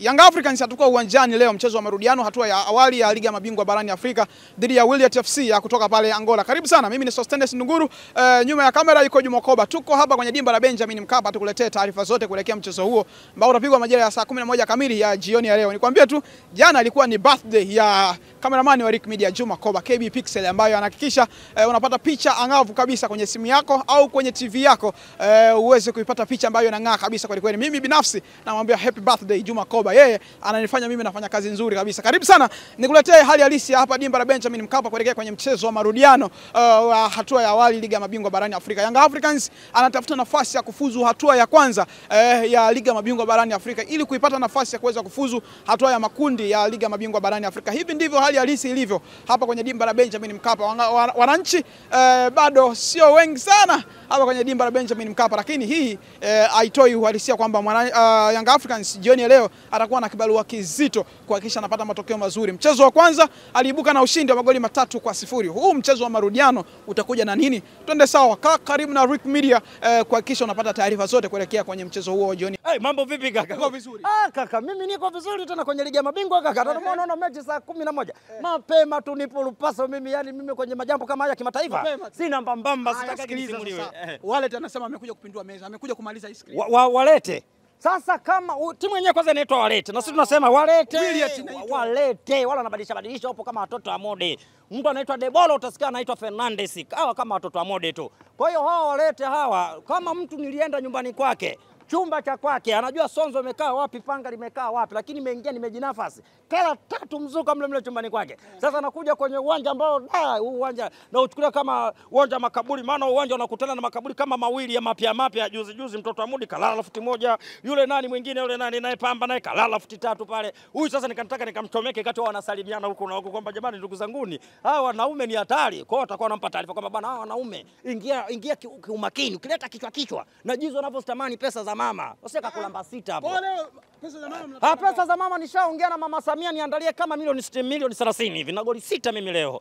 Young Africans hatakuwa uwanjani leo, mchezo wa marudiano hatua ya awali ya ligi ya mabingwa barani Afrika dhidi ya Wydad FC ya kutoka pale Angola. Karibu sana, mimi ni Sostenes Ndunguru, nyuma ya kamera yuko Juma Koba. Tuko hapa kwenye dimba la Benjamin Mkapa tukuletee taarifa zote kuelekea mchezo huo ambao utapigwa majira ya saa 11 kamili ya jioni ya leo. Nikwambie tu jana ilikuwa ni birthday ya cameraman wa Rick Media Juma Koba, KB Pixel, ambayo anahakikisha unapata picha angavu kabisa kwenye simu yako au kwenye TV yako, uweze kuipata picha ambayo inang'aa kabisa kwa kweli. Mimi binafsi namwambia happy birthday Juma Koba, yeye ananifanya mimi nafanya kazi nzuri kabisa. Karibu sana nikuletee hali halisi hapa dimba la Benjamin Mkapa kuelekea kwenye mchezo wa marudiano wa hatua ya awali ligi ya mabingwa barani Afrika. Young Africans anatafuta nafasi ya kufuzu hatua ya kwanza ya ligi ya mabingwa barani Afrika ili kuipata nafasi ya kuweza kufuzu hatua ya makundi ya ligi ya mabingwa barani Afrika. Hivi ndivyo hali halisi ilivyo hapa kwenye dimba la Benjamin Mkapa. Wananchi bado sio wengi sana hapa kwenye dimba la Benjamin Mkapa, lakini hii haitoi uhalisia kwamba Young Africans jioni leo atakuwa na kibarua kizito kuhakikisha anapata matokeo mazuri. Mchezo wa kwanza aliibuka na ushindi wa magoli 3-0. Huu mchezo wa marudiano utakuja na nini? Twende sawa, karibu na Rick Media kuhakikisha unapata taarifa zote kuelekea kwenye mchezo huo jioni. Mambo vipi kaka? Uko vizuri? Kaka, mimi niko vizuri tena kwenye ligi ya mabingwa kaka. Tunaona mechi saa 11. Mapema tu nipo lupaso mimi, yani mimi kwenye majambo kama haya kimataifa. Sina mbambamba, sitaki nisimuliwe. Walete anasema amekuja kupindua meza, amekuja kumaliza hii screen. Walete. Sasa kama timu yenyewe kwanza inaitwa Walete na sisi tunasema walete. Walete, wala wanabadilisha hapo kama watoto wa mode. Mtu anaitwa Debolo utasikia anaitwa Fernandes. Hawa kama watoto wa mode tu. Kwa hiyo hawa Walete hawa, kama mtu nilienda nyumbani kwake, chumba cha kwake, anajua sonzo imekaa wapi, panga limekaa wapi, lakini nimeingia nimejinafasi. Kala tatu mzuka mle chumbani kwake. Sasa nakuja kwenye uwanja ambao huu uwanja na uchukulia kama uwanja makaburi, maana uwanja unakutana na makaburi kama mawili ya mapya juzi mtoto wa Mudi kalala futi moja, yule nani mwingine yule nani naye Pamba naye kalala futi 3 pale. Huyu sasa nikataka nikamchomeke kati wao wanasalimiana huko na huko kwamba jamani ndugu zanguni, hawa wanaume ni hatari. Kwa hiyo watakuwa wanampa taarifa kwamba bwana hawa wanaume ingia kiumakini, ukileta kichwa na jizo wanavyostamani pesa za mama. Usika kulamba sita hapo. Pesa za mama pesa za mama nishaongea na Mama Samia niandalie kama milioni 30 hivi na goli 6 mimi leo.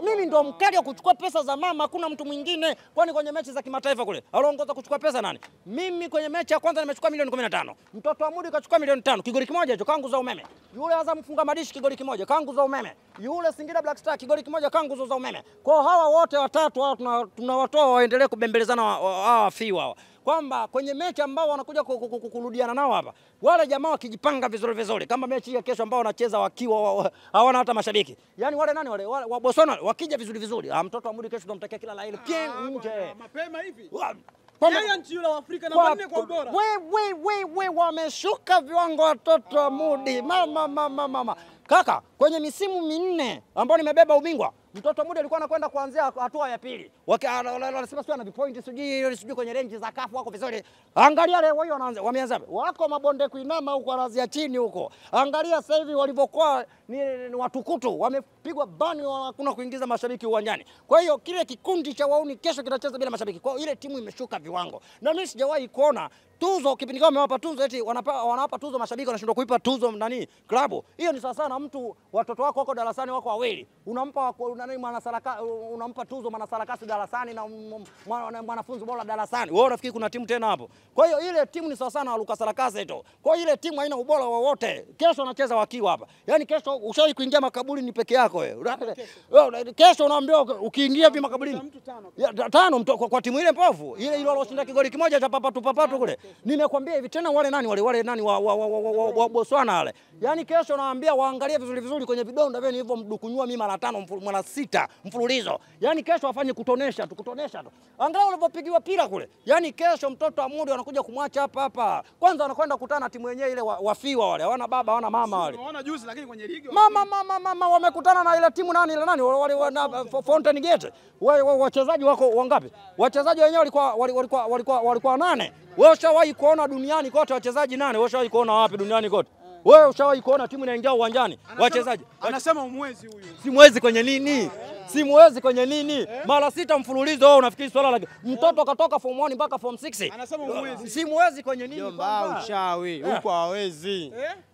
Mimi ndo mkali wa kuchukua pesa za mama, hakuna mtu mwingine. Kwani kwenye mechi za kimataifa kule aliongoza kuchukua pesa nani? Mimi kwenye mechi ya kwanza nimechukua milioni 15. Mtoto wa Mudi kachukua milioni 5. Kigoli kimoja hicho kangu za umeme. Yule Azam mfunga madishi kigoli kimoja kangu za umeme. Yule Singida Black Star kigoli kimoja kangu za umeme. Kwa hawa wote watatu hawa tunawatoa waendelee kubembelezana hawa fiwa kwamba kwenye mechi ambao wanakuja kurudiana nao hapa, wale jamaa wakijipanga vizuri kama mechi ya kesho ambao wanacheza wakiwa hawana hata mashabiki, yani wale nani wale wa Botswana wakija vizuri, mtoto wa Mudi kesho tunamtakia kila la heri nje mapema hivi. Giant yule wa Afrika na wanne kwa ubora. We wameshuka viwango watoto wa Mudi. Mama. Kaka, kwenye misimu 4 ambao nimebeba ubingwa, mtoto Mudi alikuwa anakwenda kuanzia hatua ya pili. Wanasema sio ana vipoint sijui kwenye range za kafu wako vizuri. Angalia leo hiyo wameanza. Wako mabonde kuinama huko anaanzia chini huko. Angalia sasa hivi walivyokuwa ni watukutu, wamepigwa bani, hakuna kuingiza mashabiki uwanjani. Kwa hiyo kile kikundi cha wauni kesho kitacheza bila mashabiki. Kwa hiyo ile timu imeshuka viwango. Na mimi sijawahi kuona tuzo kipindi kama wamewapa tuzo eti wanawapa tuzo mashabiki wanashindwa kuipa tuzo nani klabu. Hiyo ni sawa sana mtu watoto wako wako darasani wako wawili, unampa nani unampa tuzo mwanasarakasi darasani na mwanafunzi bora darasani. Wewe unafikiri kuna timu tena hapo? Kwa hiyo ile timu ni sawa sana Lucas Sarakasi tu. Kwa hiyo ile timu haina ubora wowote. Kesho wanacheza wakiwa hapa. Yaani kesho ushawahi kuingia makaburi ni peke yako wewe. Kesho unaambiwa ukiingia hivi makaburini 5 kwa timu ile mpofu. Ile aliyoshinda kigoli kimoja cha papatu kule. Nimekwambia hivi tena wale nani wa Botswana wale. Yaani kesho naambia waangalie vizuri kwenye vidonda vile hivyo mdukunyua mimi mara 5 mara 6 mfululizo. Yaani kesho afanye kutonesha tu. Angalau walipopigiwa pira kule. Yaani kesho mtoto wa Mudi wanakuja kumwacha hapa. Kwanza wanakwenda kukutana na timu yenyewe ile wafiwa wale. Hawana baba, hawana mama wale. Unaona juzi lakini kwenye ligi mama wamekutana na ile timu nani wale Fountain Gate. Wachezaji wako wangapi? Wachezaji wenyewe walikuwa 8. Wewe ushawahi kuona duniani kote wachezaji 8? Wewe ushawahi kuona wapi duniani kote? Wewe ushawahi kuona timu inaingia uwanjani wachezaji? Anasema umwezi huyu. Si mwezi kwenye nini? Simwezi kwenye nini? Mara 6 mfululizo wewe unafikiri swala la mtoto katoka form 1 mpaka form 6. Anasema umwezi. Simwezi kwenye nini? Jomba uchawi. Huko hawezi.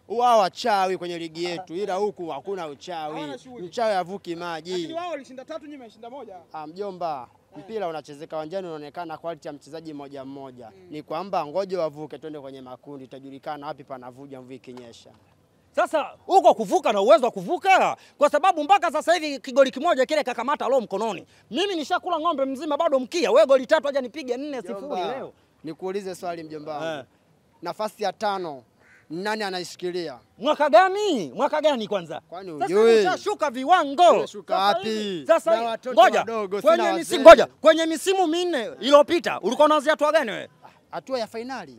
Wao wachawi kwenye ligi yetu, ila huku hakuna uchawi. Mchawi havuki maji. Lakini wao walishinda 3 nyinyi mmeshinda 1. Mjomba, mpira unachezeka uwanjani, unaonekana quality ya mchezaji mmoja mmoja. Ni kwamba ngoje wavuke twende kwenye makundi, itajulikana wapi panavuja mvua ikinyesha. Sasa huko kuvuka na uwezo wa kuvuka, kwa sababu mpaka sasa hivi kigoli kimoja kile kakamata leo mkononi. Mimi nishakula ng'ombe mzima bado mkia. Wewe goli 3 aje nipige 4-0 leo. Nikuulize swali mjomba wangu. Nafasi ya 5 nani anaishikilia? Mwaka gani? Mwaka gani kwanza? Kwani ujui? Sasa ushashuka viwango. Umeshuka wapi? Sasa ngoja. Kwenye misimu minne iliyopita ulikuwa unaanzia hatua gani wewe? Hatua ya finali.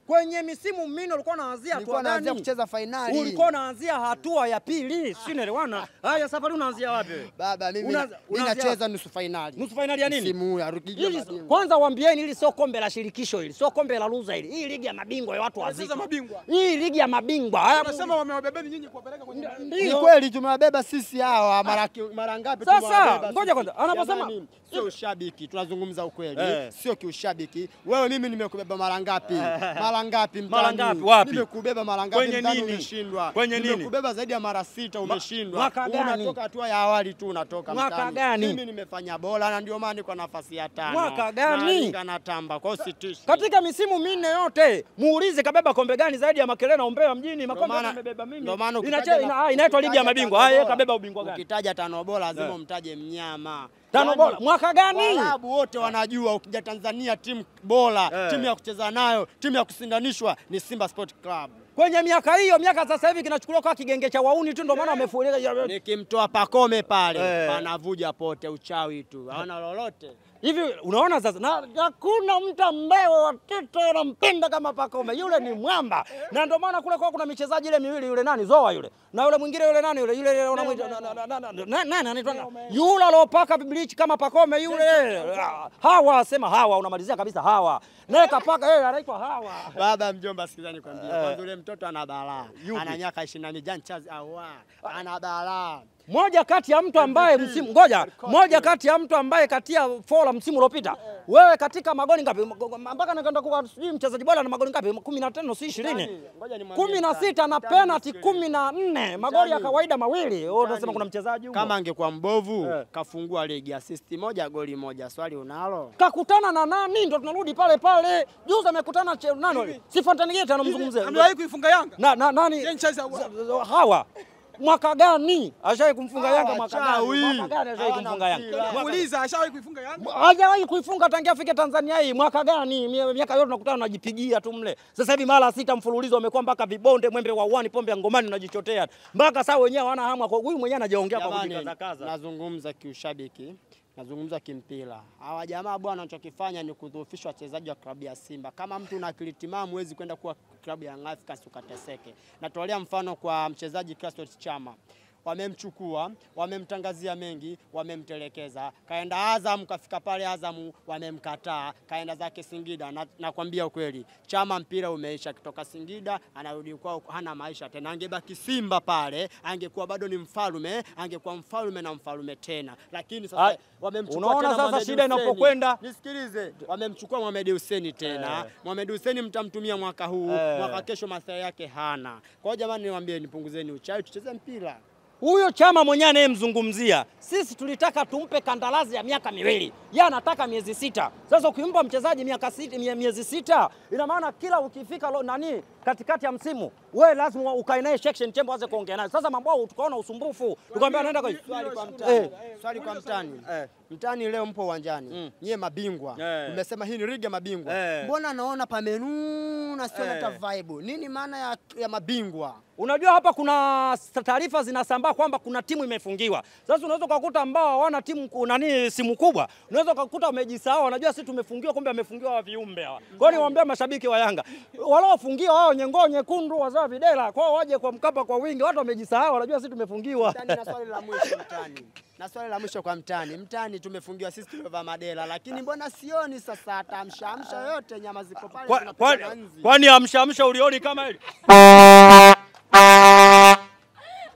Kwenye misimu minne ulikuwa unaanzia hatua gani? Unaanzia kucheza finali. Ulikuwa unaanzia hatua ya pili, si unaelewana? Haya safari unaanzia wapi? Baba mimi nacheza nusu finali. Nusu finali ya nini? Msimu ya Rukija. Kwanza waambieni hili sio kombe la shirikisho hili, sio kombe la loser hili. Hii ligi ya mabingwa ya watu wazima. Mabingwa. Hii ligi ya mabingwa. Haya unasema wamewabebeni nyinyi kuwapeleka kwenye Ni kweli tumewabeba sisi hawa mara ngapi tumewabeba? Sasa ngoja kwanza. Anaposema sio ushabiki, tunazungumza ukweli. Sio kiushabiki. Wewe mimi nimekubeba mara ngapi? Mara ngapi mtani? Mara ngapi wapi? Nimekubeba mara ngapi mtani umeshindwa? Kwenye nini? Nimekubeba zaidi ya mara 6 umeshindwa. Unatoka hatua ya awali tu unatoka mtani. Mwaka gani? Mimi nimefanya bora na ndio maana niko nafasi ya 5. Mwaka gani? Natamba kwa usitishi. Katika misimu minne yote muulize kabeba kombe gani zaidi ya Makelele na Umbea mjini? Makombe nimebeba mimi. Ndio maana inaitwa ligi ya mabingwa. Haya kabeba ubingwa gani? Ukitaja 5 bora lazima umtaje mnyama. 5 bora. Mwaka gani? Waarabu wote wanajua ukija Tanzania timu bora, timu ya kucheza nayo, timu ya kusindanishwa ni Simba Sport Club. Kwenye miaka hiyo, miaka sasa hivi kinachukuliwa kwa kigenge cha wauni tu, ndio maana wamefulia. Nikimtoa Pakome pale, panavuja pote, uchawi tu. Hawana lolote. Hivi unaona sasa, na hakuna mtu ambaye watoto wanampenda kama Pakome. Yule ni mwamba. Na ndio maana kule kwa kuna michezaji ile miwili, yule nani Zoa yule. Na yule mwingine yule nani yule unamwita nani anaitwa yule alopaka bleach kama Pakome yule. Hawa sema Hawa, unamalizia kabisa Hawa. Naye kapaka yeye anaitwa Hawa. Baba mjomba, sikizani kwambia. Kwa yule mtoto ana balaa. Ana miaka 24 Janchaz awa. Ana balaa. Moja kati ya mtu ambaye msimu moja kati ya mtu ambaye katia fola msimu uliopita. Wewe katika magoli ngapi? Mpaka nikaenda kwa sijui mchezaji bora na magoli ngapi? 15 si 20. 16 na penalty 14. Magoli ya kawaida mawili. Wewe unasema kuna mchezaji huko. Kama angekuwa mbovu, kafungua ligi assist 1 goli 1. Swali unalo? Kakutana na nani? Ndio tunarudi pale pale. Juzi amekutana nani? Si Fontanigeta anamzungumzia. Amewahi kuifunga Yanga? Nani? Hawa. Mwaka gani ashawahi kumfunga Yanga? Mwaka gani ashawahi kumfunga Yanga? Muuliza ashawahi kuifunga Yanga? Hajawahi kuifunga tangia afike Tanzania hii. Mwaka gani? Miaka yote tunakutana tunajipigia tu mle. Sasa hivi mara 6 mfululizo wamekuwa mpaka vibonde Mwembe wa Uani Pombe ya Ngomani unajichotea. Mpaka saa wenyewe hawana hamu kwa huyu mwenyewe anajiongea kwa kujikaza. Nazungumza kiushabiki. Nazungumza kimpira. Hawa jamaa bwana wanachokifanya ni kudhoofisha wachezaji wa klabu ya Simba. Kama mtu una akili timamu huwezi kwenda kuwa klabu ya Young Africans ukateseke. Natolea mfano kwa mchezaji Clatous Chama. Wamemchukua, wamemtangazia mengi, wamemtelekeza. Kaenda Azam, kafika pale Azam wamemkataa, kaenda zake Singida. Nakwambia ukweli, Chama mpira umeisha, kutoka Singida anarudi kwao, hana maisha tena. Angebaki Simba pale, angekuwa bado ni mfalme, angekuwa mfalme na mfalme tena. Lakini sasa wamemchukua tena. Unaona sasa shida inapokwenda. Nisikilize, wamemchukua Mohamed Hussein tena. Mohamed Hussein mtamtumia mwaka huu, mwaka kesho maslahi yake hana. Kwa hiyo jamani, niwaambie nipunguzeni uchawi, tucheze mpira. Huyo Chama mwenyewe anayemzungumzia, sisi tulitaka tumpe kandarasi ya miaka 2. Yeye anataka miezi 6. Sasa ukimpa mchezaji miezi 6, ina maana kila ukifika nani katikati ya msimu, wewe lazima ukae naye section chamber aanze kuongea naye. Sasa mambo tukaona usumbufu, tukamwambia anaenda kwa swali kwa mtani. Mtani leo mpo uwanjani. Nyie mabingwa. Umesema hii ni ligi ya mabingwa. Mbona naona pamenuna sio hata vibe? Nini maana ya mabingwa? Unajua hapa kuna taarifa zinasambaa kwamba kuna timu imefungiwa. Sasa unaweza kukuta ambao hawana timu simu kubwa. Unaweza kukuta wamejisahau, wanajua sisi tumefungiwa, kumbe wamefungiwa wa viumbe hawa. Kwa hiyo niwaambia mashabiki wa Yanga, waliofungiwa wao nyengoo nyekundu wazao videla, kwao waje kwa Mkapa kwa wingi. Watu wamejisahau, wanajua sisi tumefungiwa. Na swali la mwisho mtani. Na swali la mwisho kwa mtani. Mtani tumefungiwa sisi tumevaa madela, lakini mbona sioni sasa atamshamsha yote nyama ziko pale. Kwani amshamsha ulioni kama hili?